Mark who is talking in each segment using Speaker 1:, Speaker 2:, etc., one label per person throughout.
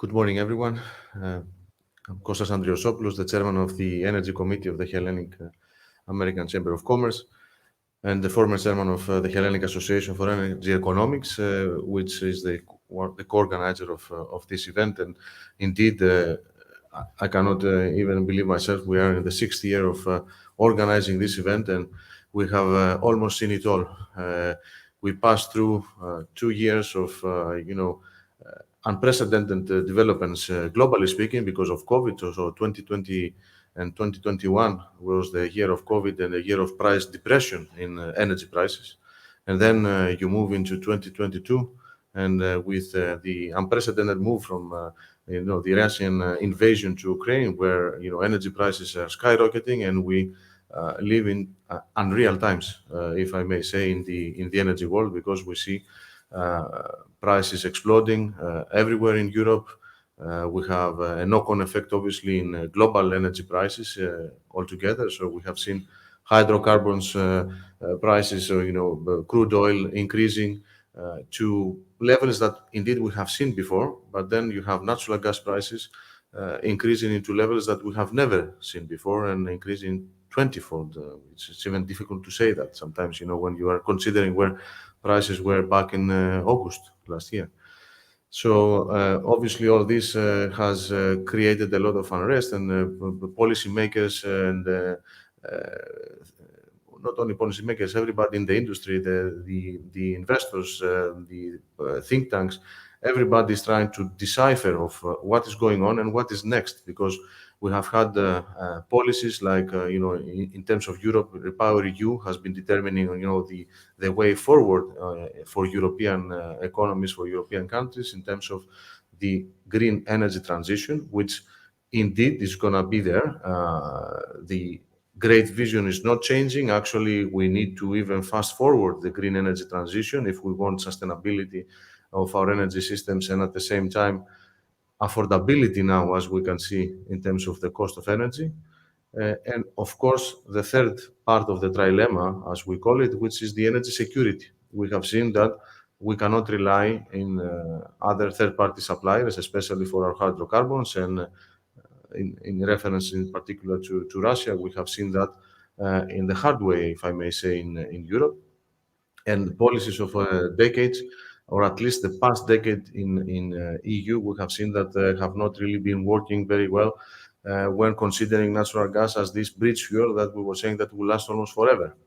Speaker 1: Good morning, everyone. I'm KOSTAS ANDRIOSOPOULOS, the chairman of the Energy Committee of the Hellenic American Chamber of Commerce, and the former chairman of the Hellenic Association for Energy Economics, which is the co-organizer of this event. And indeed, I cannot even believe myself. We are in the 6th year of organizing this event, and we have almost seen it all. We passed through 2 years of, unprecedented developments, globally speaking, because of COVID. So 2020 and 2021 was the year of COVID and the year of price depression in energy prices. And then you move into 2022, and with the unprecedented move from the Russian invasion to Ukraine, where energy prices are skyrocketing, and we live in unreal times, if I may say, in the energy world, because we see prices exploding everywhere in Europe. We have a knock-on effect, obviously, in global energy prices altogether. So we have seen hydrocarbons prices, or crude oil increasing to levels that indeed we have seen before. But then you have natural gas prices increasing into levels that we have never seen before, and increasing 20-fold. It's even difficult to say that sometimes, when you are considering where prices were back in August last year. So obviously all this has created a lot of unrest, and policymakers and not only policymakers, everybody in the industry, the investors, the think tanks, everybody is trying to decipher of what is going on and what is next, because we have had policies like, in terms of Europe, REPowerEU has been determining, the way forward for European economies, for European countries, in terms of the green energy transition, which indeed is going to be there. The great vision is not changing. Actually, we need to even fast forward the green energy transition if we want sustainability of our energy systems, and at the same time, affordability now, as we can see, in terms of the cost of energy. And of course, the third part of the trilemma, as we call it, which is the energy security. We have seen that we cannot rely in other third-party suppliers, especially for our hydrocarbons, and in reference in particular to Russia, we have seen that in the hard way, if I may say, in Europe. And policies of decades, or at least the past decade in EU, we have seen that have not really been working very well when considering natural gas as this bridge fuel that we were saying that will last almost forever.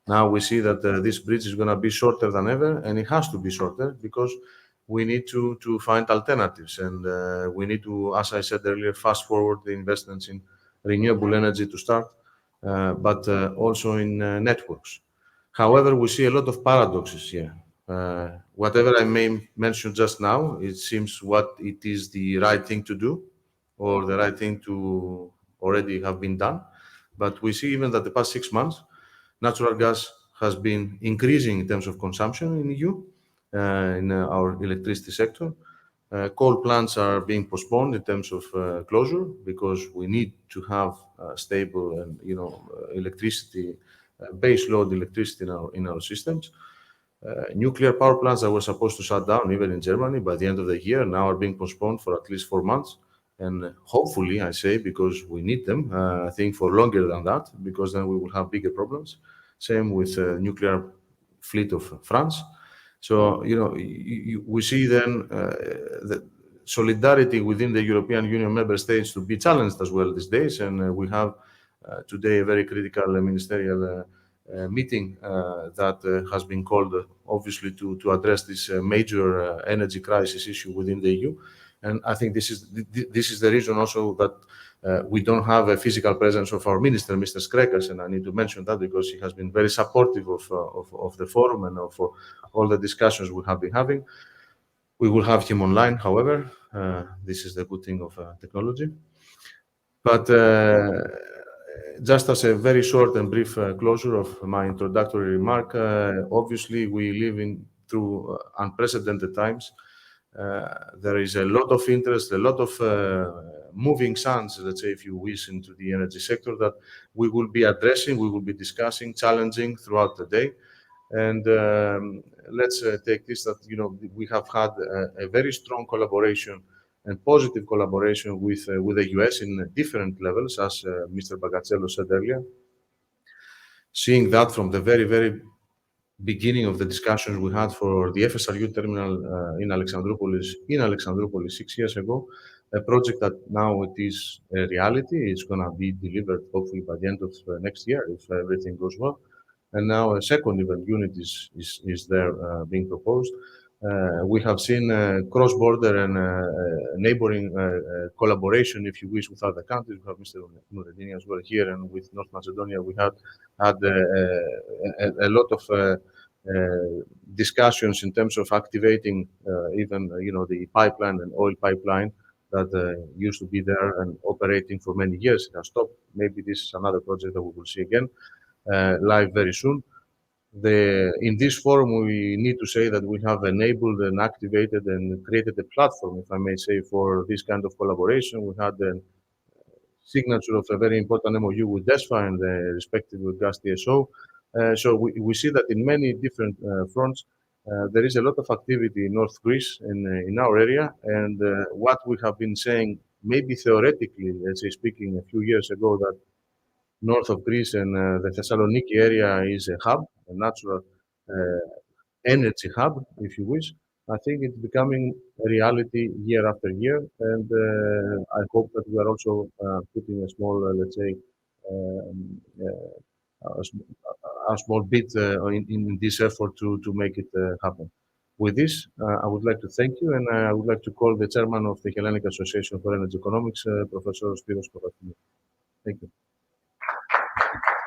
Speaker 1: Now we see that this bridge is going to be shorter than ever, and it has to be shorter because we need to find alternatives, and we need to, as I said earlier, fast forward the investments in renewable energy to start, but also in networks. However, we see a lot of paradoxes here. Whatever I may mention just now, it seems what it is the right thing to do, or the right thing to already have been done. But we see even that the past 6 months, natural gas has been increasing in terms of consumption in EU, in our electricity sector. Coal plants are being postponed in terms of closure, because we need to have stable and electricity, base load electricity in our systems. Nuclear power plants that were supposed to shut down even in Germany by the end of the year now are being postponed for at least 4 months. And hopefully, I say, because we need them, I think for longer than that, because then we will have bigger problems. Same with nuclear fleet of France. So, we see then the solidarity within the European Union member states to be challenged as well these days. And we have today a very critical ministerial meeting that has been called, obviously, to address this major energy crisis issue within the EU. And I think this is the reason also that we don't have a physical presence of our minister, Mr. Skrekas, and I need to mention that because he has been very supportive of the forum and of all the discussions we have been having. We will have him online, however. This is the good thing of technology. But just as a very short and brief closure of my introductory remark, obviously we live through unprecedented times. There is a lot of interest, a lot of moving suns, let's say, if you wish, into the energy sector that we will be addressing, we will be discussing, challenging throughout the day. And let's take this that we have had a very strong collaboration and positive collaboration with the US in different levels, as Mr. Bagacello said earlier. Seeing that from the very beginning of the discussions we had for the FSRU terminal in Alexandroupolis 6 years ago, a project that now it is a reality. It's going to be delivered hopefully by the end of next year if everything goes well. And now a second even unit is there being proposed. We have seen cross-border and neighboring collaboration, if you wish, with other countries. We have Mr. Nureddini as well here, and with North Macedonia, we had a lot of discussions in terms of activating even the pipeline and oil pipeline that used to be there and operating for many years. It has stopped. Maybe this is another project that we will see again live very soon. In this forum, we need to say that we have enabled and activated and created a platform, if I may say, for this kind of collaboration. We had the signature of a very important MOU with DESFA and the respective gas TSO. So we see that in many different fronts, there is a lot of activity in North Greece, in our area. And what we have been saying, maybe theoretically, let's say speaking a few years ago, that north of Greece and the Thessaloniki area is a hub, a natural energy hub, if you wish. I think it's becoming a reality year after year, and I hope that we are also putting a small, let's say, um, a small bit in this effort to make it happen. With this, I would like to thank you, and I would like to call the chairman of the Hellenic Association for Energy Economics, Professor Spiros Kovatsoulias. Thank you.